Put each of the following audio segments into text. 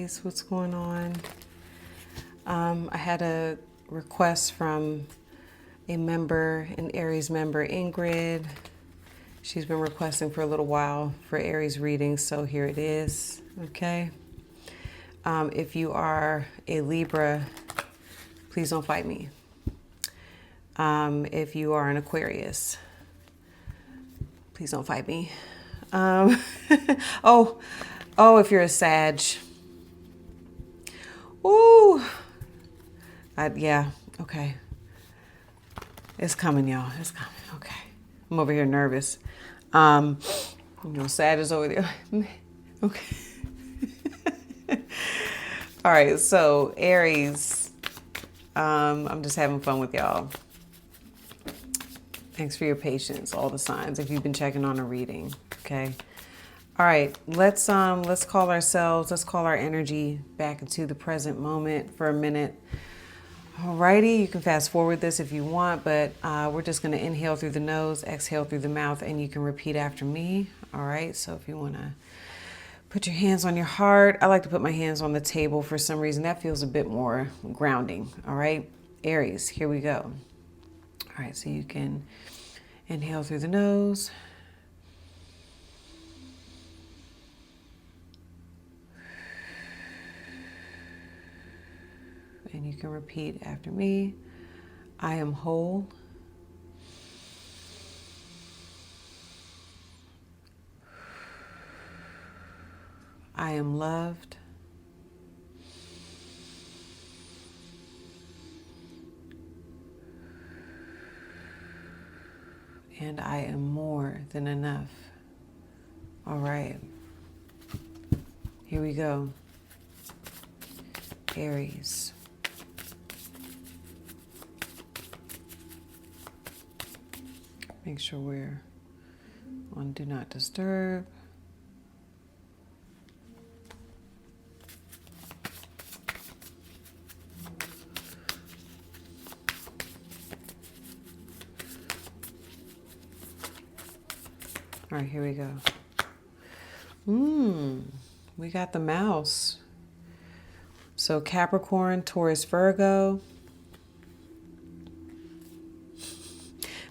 Aries, what's going on? I had a request from a member, an Aries member, Ingrid. She's been requesting for a little while for Aries readings, so here it is, okay? If you are a Libra, please don't fight me. If you are an Aquarius, please don't fight me. If you're a Sag. Ooh. Yeah, okay. It's coming, y'all. It's coming. Okay. I'm over here nervous. Sag is over there. Okay. All right, so Aries. I'm just having fun with y'all. Thanks for your patience, all the signs, if you've been checking on a reading, okay? All right, let's call our energy back into the present moment for a minute. Alrighty, you can fast forward this if you want, but we're just gonna inhale through the nose, exhale through the mouth, and you can repeat after me. All right, so if you wanna put your hands on your heart, I like to put my hands on the table for some reason. That feels a bit more grounding, all right? Aries, here we go. All right, so you can inhale through the nose. And you can repeat after me. I am whole. I am loved. And I am more than enough. All right. Here we go. Aries. Make sure we're on Do Not Disturb. All right, here we go. We got the mouse. So Capricorn, Taurus, Virgo.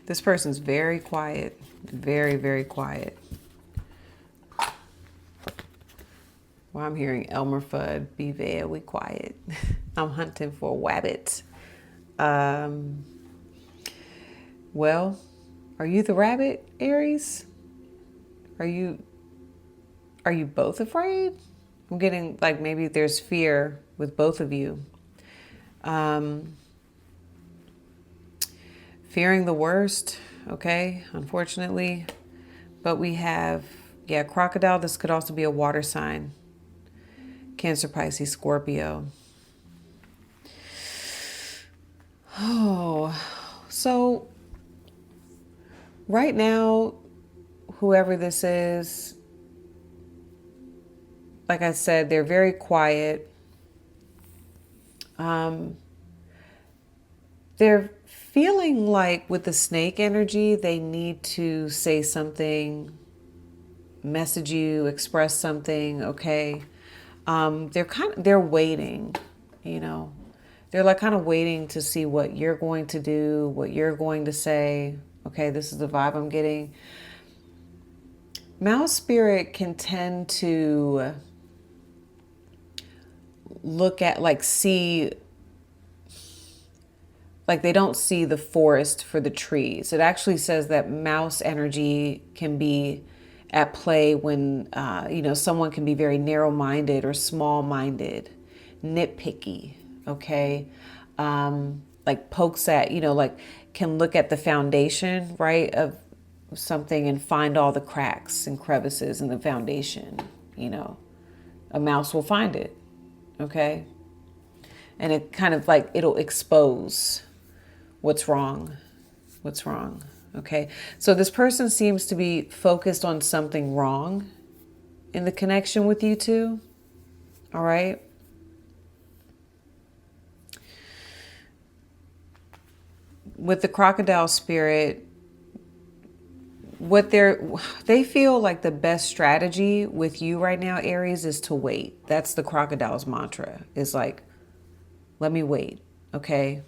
This person's very quiet, very, very quiet. Well, I'm hearing Elmer Fudd, be very quiet. I'm hunting for a wabbit. Well, are you the rabbit, Aries? Are you both afraid? I'm getting like maybe there's fear with both of you. Fearing the worst, okay, unfortunately. But we have, crocodile. This could also be a water sign. Cancer, Pisces, Scorpio. Oh, so right now, whoever this is, like I said, they're very quiet. They're feeling like with the snake energy, they need to say something, message you, express something, okay? They're waiting, They're like kind of waiting to see what you're going to do, what you're going to say. Okay, this is the vibe I'm getting. Mouse spirit can tend to look at, see, they don't see the forest for the trees. It actually says that mouse energy can be at play when, someone can be very narrow-minded or small-minded, nitpicky, okay? Pokes at, can look at the foundation, right, of something and find all the cracks and crevices in the foundation, A mouse will find it, okay? And it kind of it'll expose what's wrong, okay? So this person seems to be focused on something wrong in the connection with you two, all right? With the crocodile spirit, they feel like the best strategy with you right now, Aries, is to wait. That's the crocodile's mantra. Is like, let me wait. Okay.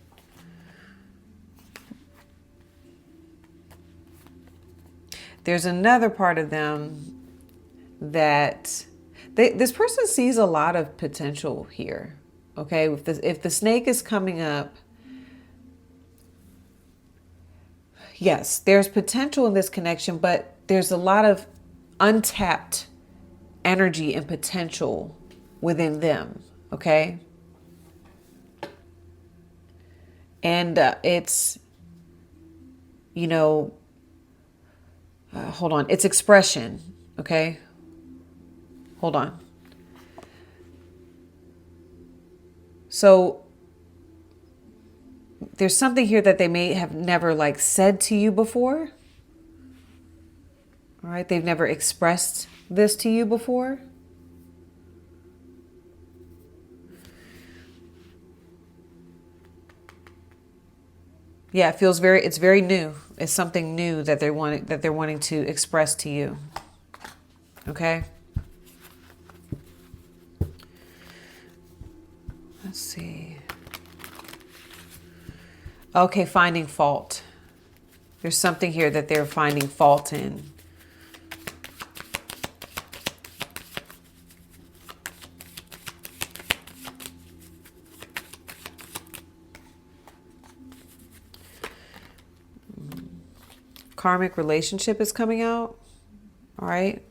There's another part of them that this person sees a lot of potential here. Okay. If the snake is coming up, yes, there's potential in this connection, but there's a lot of untapped energy and potential within them. Okay. And it's, you know, hold on, it's expression. Okay. Hold on. So there's something here that they may have never like said to you before. All right. They've never expressed this to you before. Yeah, it's very new. It's something new that they're wanting to express to you. Okay. Let's see. Okay, finding fault. There's something here that they're finding fault in. Karmic relationship is coming out. All right.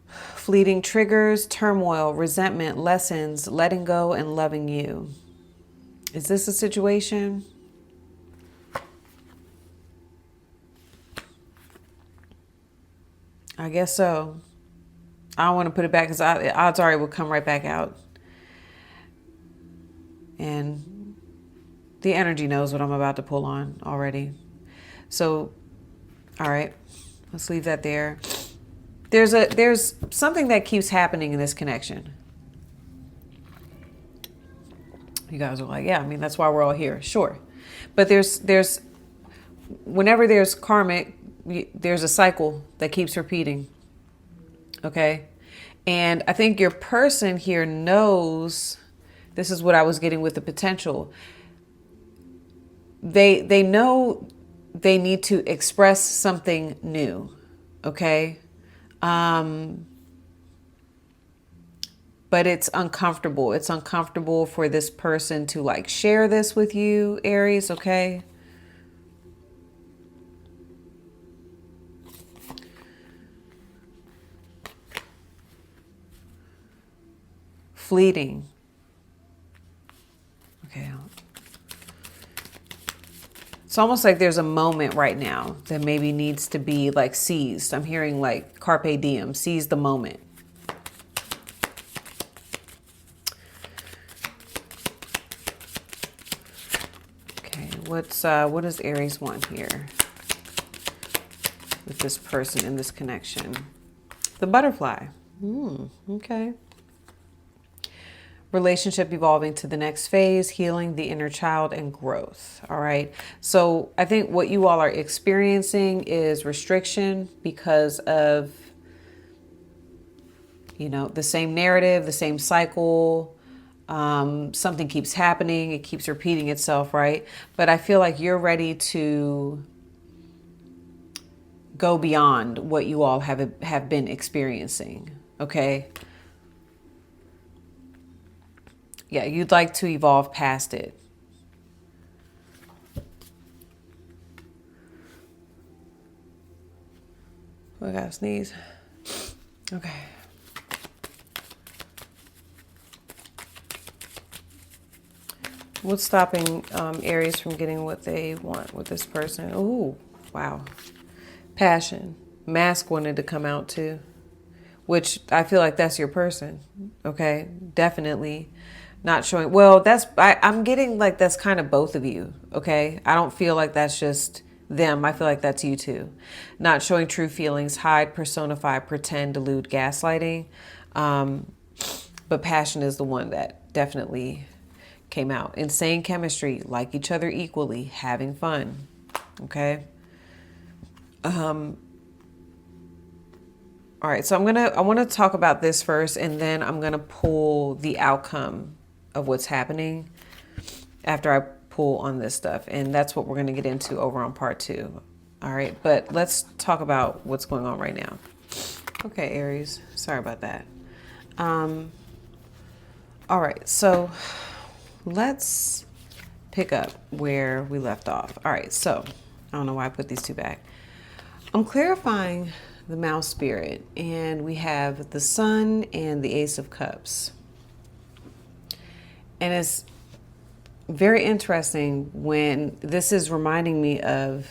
Fleeting triggers, turmoil, resentment, lessons, letting go, and loving you. Is this a situation? I guess so. I don't want to put it back because odds are it will come right back out. And the energy knows what I'm about to pull on already. So, all right, let's leave that there. There's something that keeps happening in this connection. You guys are like, yeah, I mean, that's why we're all here. Sure. But there's whenever there's karmic, there's a cycle that keeps repeating. Okay. And I think your person here knows, this is what I was getting with the potential. They know they need to express something new. Okay. But it's uncomfortable. It's uncomfortable for this person to like share this with you, Aries. Okay. Fleeting. Okay. It's almost like there's a moment right now that maybe needs to be like seized. I'm hearing like carpe diem, seize the moment. Okay, what does Aries want here with this person in this connection? The butterfly. Okay. Relationship evolving to the next phase, healing the inner child, and growth. All right. So I think what you all are experiencing is restriction because of, you know, the same narrative, the same cycle. Something keeps happening. It keeps repeating itself. Right. But I feel like you're ready to go beyond what you all have been experiencing. Okay. Yeah, you'd like to evolve past it. I gotta sneeze. Okay. What's stopping Aries from getting what they want with this person? Oh, wow. Passion. Mask wanted to come out too, which I feel like that's your person. Okay, definitely. Not showing, well, I'm getting like that's kind of both of you, okay? I don't feel like that's just them. I feel like that's you too. Not showing true feelings, hide, personify, pretend, delude, gaslighting. But passion is the one that definitely came out. Insane chemistry, like each other equally, having fun, okay? All right, so I want to talk about this first, and then I'm gonna pull the outcome of what's happening after I pull on this stuff, and that's what we're gonna get into over on part 2. All right, but let's talk about what's going on right now. Okay, Aries, sorry about that. All right, so let's pick up where we left off. All right, so I don't know why I put these two back. I'm clarifying the mouse spirit, and we have the Sun and the Ace of Cups. And it's very interesting when this is reminding me of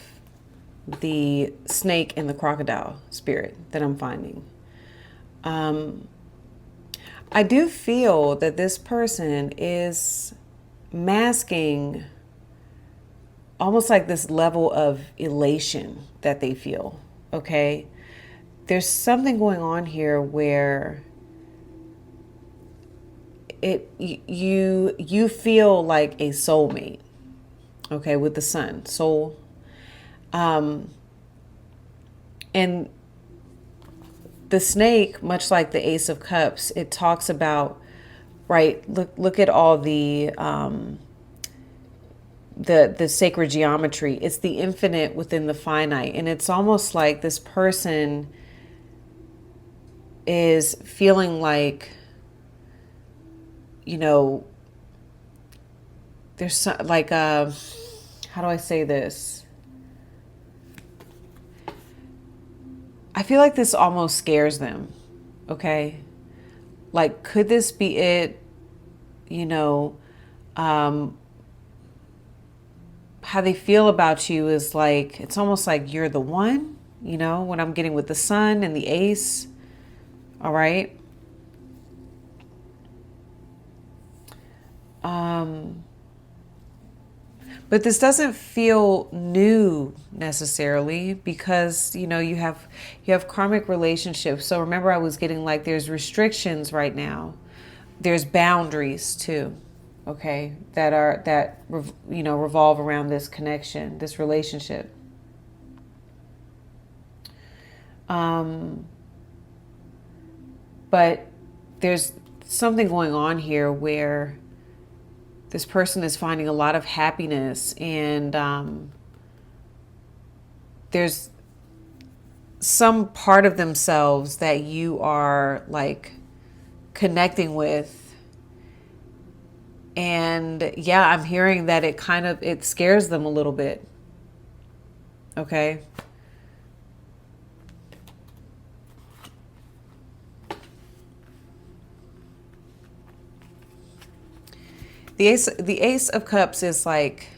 the snake and the crocodile spirit that I'm finding. I do feel that this person is masking almost like this level of elation that they feel. Okay, there's something going on here where you feel like a soulmate. Okay, with the Sun, soul, and the snake, much like the Ace of Cups, it talks about, right? Look at all the sacred geometry. It's the infinite within the finite, and it's almost like this person is feeling like, you know, there's some, like how do I say this? I feel like this almost scares them. Okay, like, could this be it? You know, how they feel about you is like, it's almost like you're the one, you know, when I'm getting with the Sun and the Ace. All right. But this doesn't feel new necessarily, because, you know, you have karmic relationships. So remember, I was getting like, there's restrictions right now. There's boundaries too. Okay, that revolve around this connection, this relationship. But there's something going on here where this person is finding a lot of happiness, and there's some part of themselves that you are like connecting with. And yeah, I'm hearing that it scares them a little bit. Okay. The Ace of Cups is like,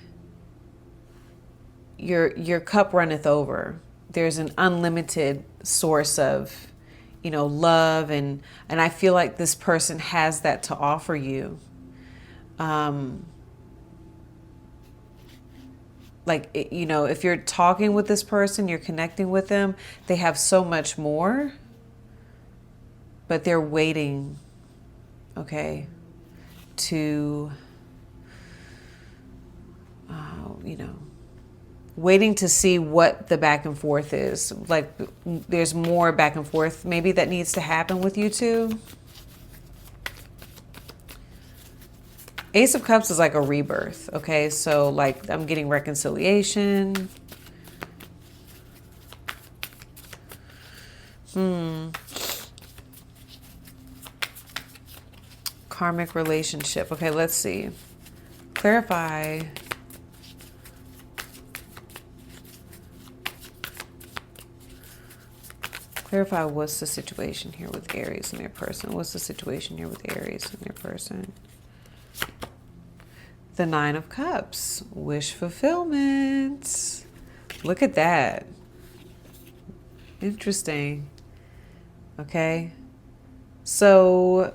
your cup runneth over. There's an unlimited source of, you know, love, and I feel like this person has that to offer you. You know, if you're talking with this person, you're connecting with them, they have so much more, but they're waiting, okay, to, you know, waiting to see what the back and forth is. Like, there's more back and forth maybe that needs to happen with you two. Ace of Cups is like a rebirth, okay? So, like, I'm getting reconciliation. Karmic relationship. Okay, let's see. Clarify. Clarify what's the situation here with Aries and their person. What's the situation here with Aries and their person? The Nine of Cups, wish fulfillment. Look at that. Interesting. Okay. So,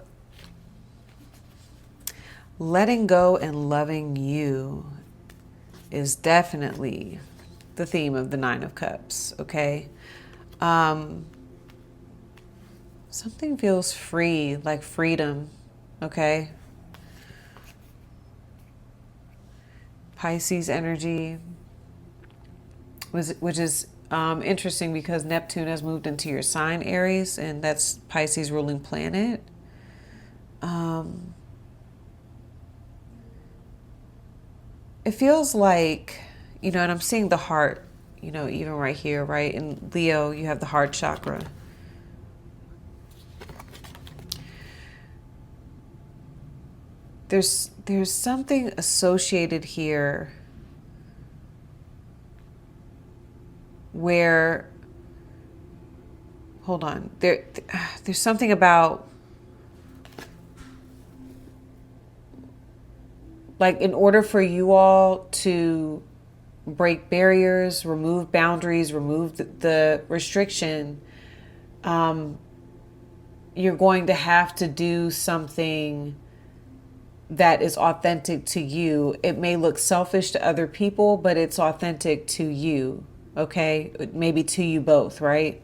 letting go and loving you is definitely the theme of the Nine of Cups. Okay. Something feels free, like freedom. Okay. Pisces energy, which is Interesting, because Neptune has moved into your sign, Aries, and that's Pisces ruling planet. It feels like, and I'm seeing the heart, even right here, right? In Leo, you have the heart chakra. There's something associated here where, hold on, there's something about, like, in order for you all to break barriers, remove boundaries, remove the restriction, you're going to have to do something that is authentic to you. It may look selfish to other people, but it's authentic to you, okay? Maybe to you both, right?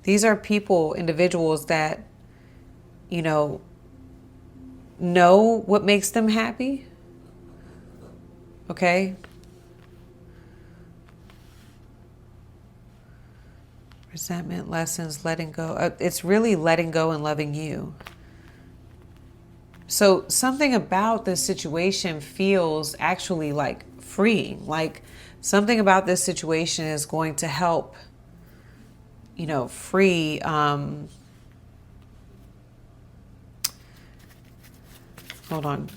These are people, individuals that, know what makes them happy, okay? Resentment, lessons, letting go. It's really letting go and loving you. So something about this situation feels actually like freeing. Like something about this situation is going to help, free. Hold on.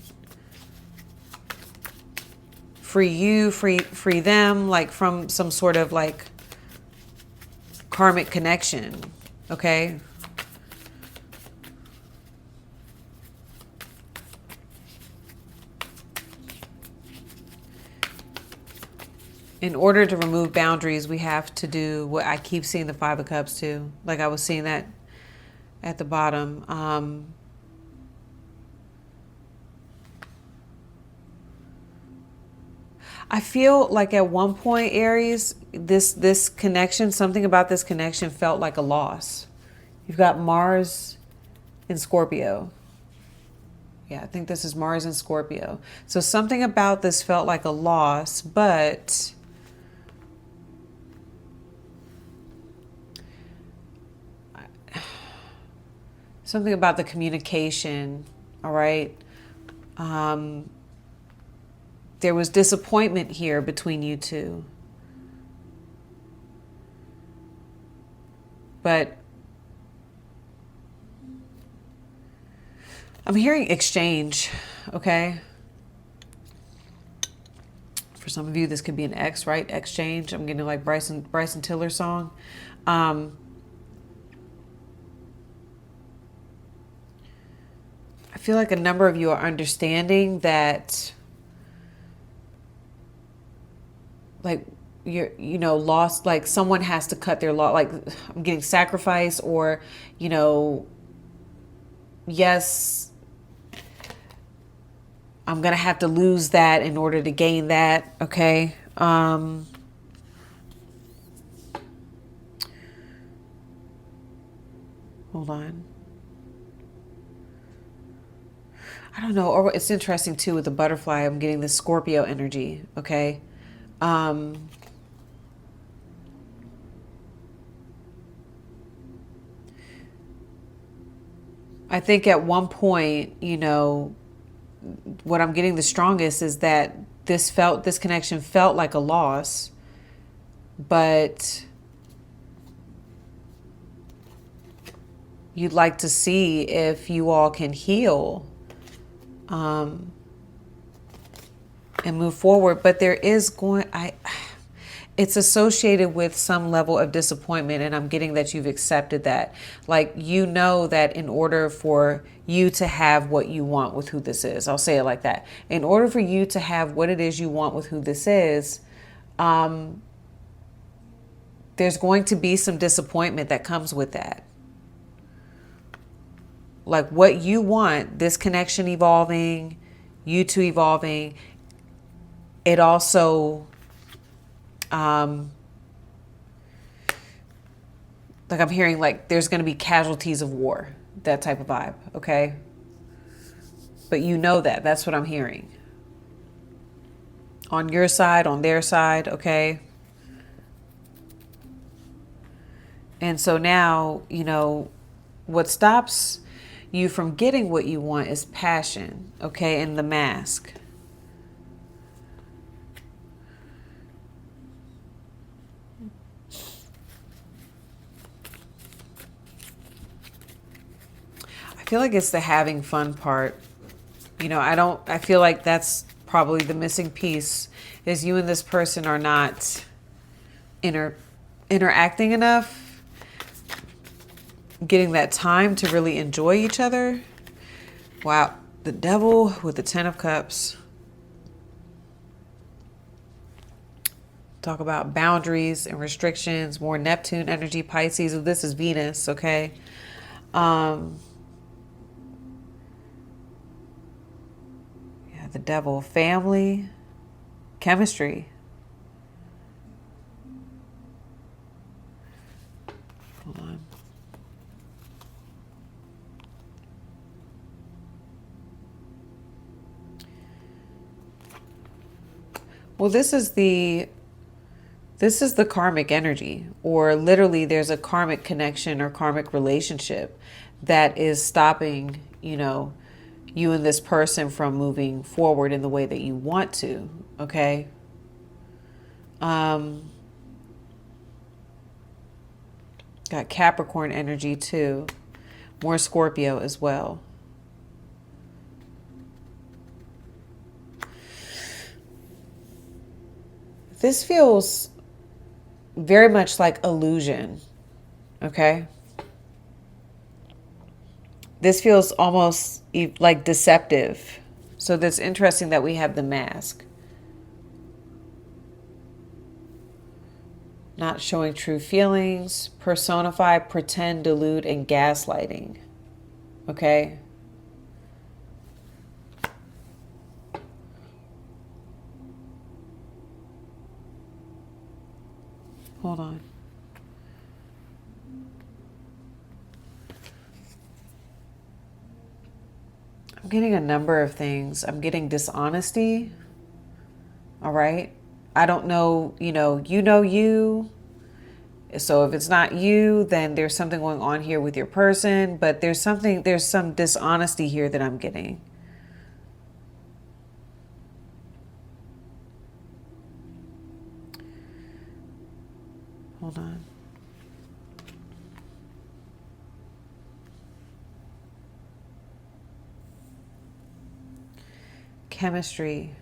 Free you, free them, like from some sort of like karmic connection, okay? In order to remove boundaries, we have to do what I keep seeing the Five of Cups too. Like I was seeing that at the bottom. I feel like at one point, Aries, this connection, something about this connection felt like a loss. You've got Mars in Scorpio. Yeah, I think this is Mars in Scorpio. So something about this felt like a loss, but something about the communication, all right? There was disappointment here between you two. But I'm hearing exchange, okay? For some of you, this could be an X, right? Exchange. I'm getting like Bryson Tiller song. I feel like a number of you are understanding that, like, you're, lost, like someone has to cut their law, like I'm getting sacrifice, or, yes, I'm going to have to lose that in order to gain that. Okay. Hold on. I don't know. Or it's interesting too with the butterfly. I'm getting the Scorpio energy. Okay. I think at one point, what I'm getting the strongest is that this connection felt like a loss, but you'd like to see if you all can heal, and move forward. But there is it's associated with some level of disappointment, and I'm getting that you've accepted that. Like, that in order for you to have what you want with who this is, I'll say it like that. In order for you to have what it is you want with who this is, there's going to be some disappointment that comes with that. Like what you want, this connection evolving, you two evolving, it also, like I'm hearing like there's going to be casualties of war, that type of vibe. Okay. But you know that. That's what I'm hearing. On your side, on their side, okay? And so now, what stops you from getting what you want is passion, okay? And the mask. I feel like it's the having fun part. I feel like that's probably the missing piece is you and this person are not interacting enough, getting that time to really enjoy each other. Wow, the devil with the 10 of Cups. Talk about boundaries and restrictions, more Neptune energy, Pisces. This is Venus, okay? Yeah, the devil, family, chemistry. Hold on. Well, this is the karmic energy, or literally there's a karmic connection or karmic relationship that is stopping, you and this person from moving forward in the way that you want to, okay? Got Capricorn energy too. More Scorpio as well. This feels very much like illusion, okay? This feels almost like deceptive. So that's interesting that we have the mask. Not showing true feelings, personify, pretend, delude, and gaslighting. Okay? Hold on. I'm getting a number of things. I'm getting dishonesty. All right? I don't know, you. So if it's not you, then there's something going on here with your person, but there's some dishonesty here that I'm getting. Hold on. Chemistry.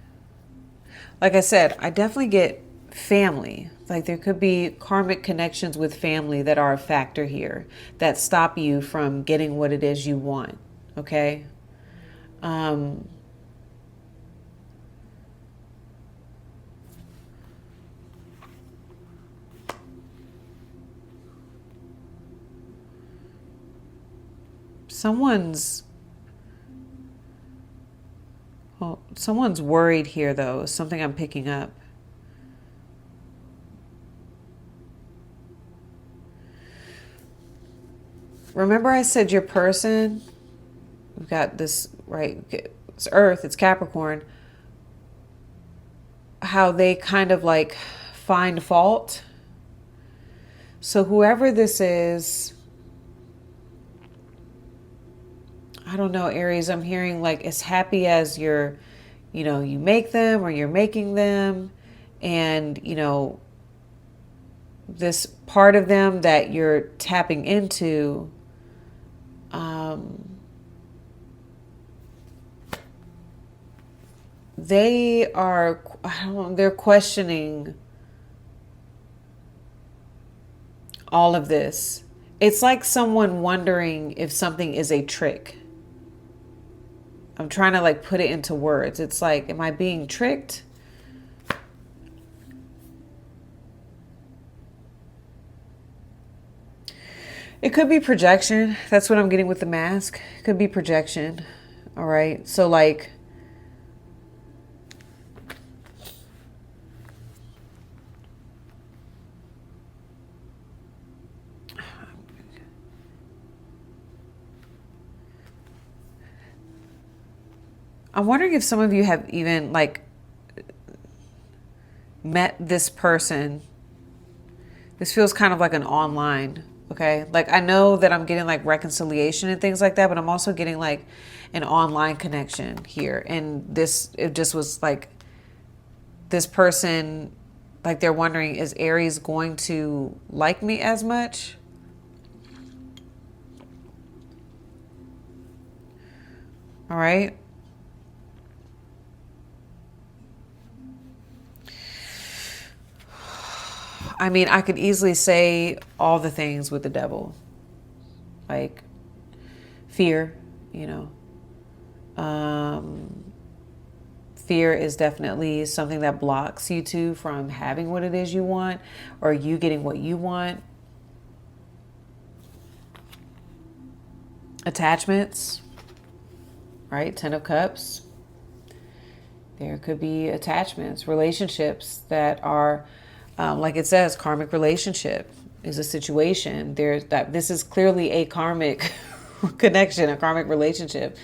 Like I said, I definitely get family. Like there could be karmic connections with family that are a factor here that stop you from getting what it is you want. Okay? Someone's worried here though, is something I'm picking up. Remember I said your person, we've got this, right? It's Earth, it's Capricorn. How they kind of like find fault. So whoever this is, I don't know, Aries, I'm hearing like as happy as you make them or you're making them, and, this part of them that you're tapping into, they're questioning all of this. It's like someone wondering if something is a trick. I'm trying to like put it into words. It's like, am I being tricked? It could be projection. That's what I'm getting with the mask. It could be projection. All right. So like, I'm wondering if some of you have even like met this person. This feels kind of like an online, okay? Like I know that I'm getting like reconciliation and things like that, but I'm also getting like an online connection here. And this, it just was like this person, like they're wondering, is Aries going to like me as much? All right. I mean, I could easily say all the things with the devil, like fear, you know. Fear is definitely something that blocks you two from having what it is you want or you getting what you want. Attachments, right? 10 of Cups. There could be attachments, relationships that are, like it says, karmic relationship is a situation. There's that. This is clearly a karmic connection, a karmic relationship,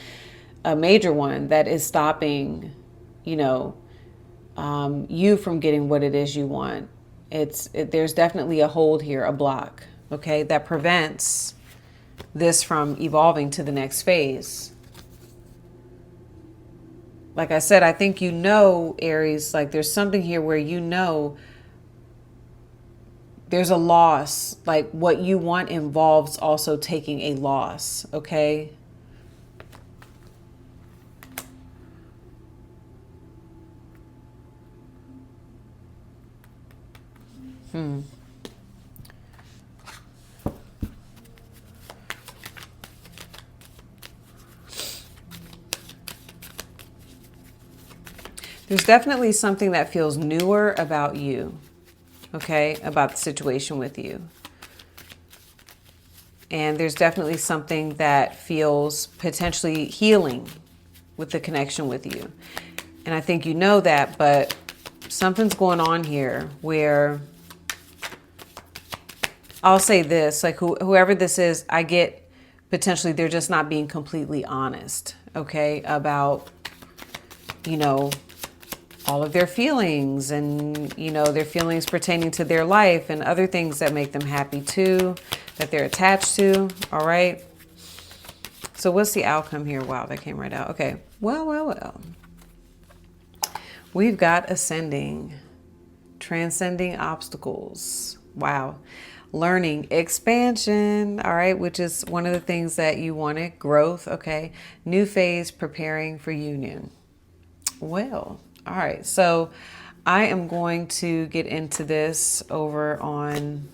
a major one that is stopping, you know, you from getting what it is you want. There's definitely a hold here, a block, okay, that prevents this from evolving to the next phase. Like I said, I think, you know, Aries, like there's something here where, you know, there's a loss. Like what you want involves also taking a loss, okay? There's definitely something that feels newer about you, okay, about the situation with you. And there's definitely something that feels potentially healing with the connection with you. And I think you know that, but something's going on here where, I'll say this, like whoever this is, I get potentially they're just not being completely honest, okay, about, you know, all of their feelings and, you know, their feelings pertaining to their life and other things that make them happy too, that they're attached to. All right. So what's the outcome here? Wow, that came right out. Okay. Well. We've got ascending, transcending obstacles. Wow. Learning, expansion. All right. Which is one of the things that you wanted. Growth. Okay. New phase, preparing for union. Well, all right, so I am going to get into this over on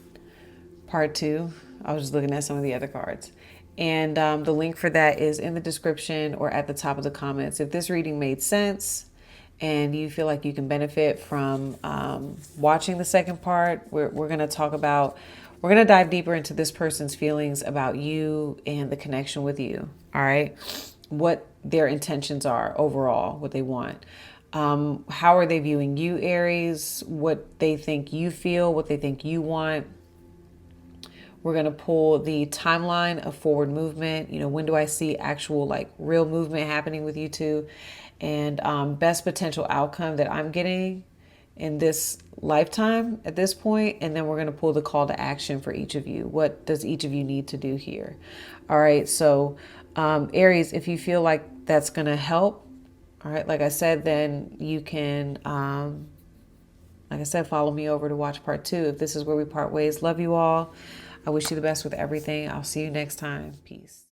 part 2. I was just looking at some of the other cards. And the link for that is in the description or at the top of the comments. If this reading made sense and you feel like you can benefit from watching the second part, we're going to talk about, we're going to dive deeper into this person's feelings about you and the connection with you. All right. What their intentions are overall, what they want. How are they viewing you, Aries? What they think you feel, what they think you want. We're going to pull the timeline of forward movement. You know, when do I see actual, like, real movement happening with you two? And best potential outcome that I'm getting in this lifetime at this point. And then we're going to pull the call to action for each of you. What does each of you need to do here? All right. So, Aries, if you feel like that's going to help, all right, like I said, then you can, like I said, follow me over to watch part 2. If this is where we part ways, love you all. I wish you the best with everything. I'll see you next time. Peace.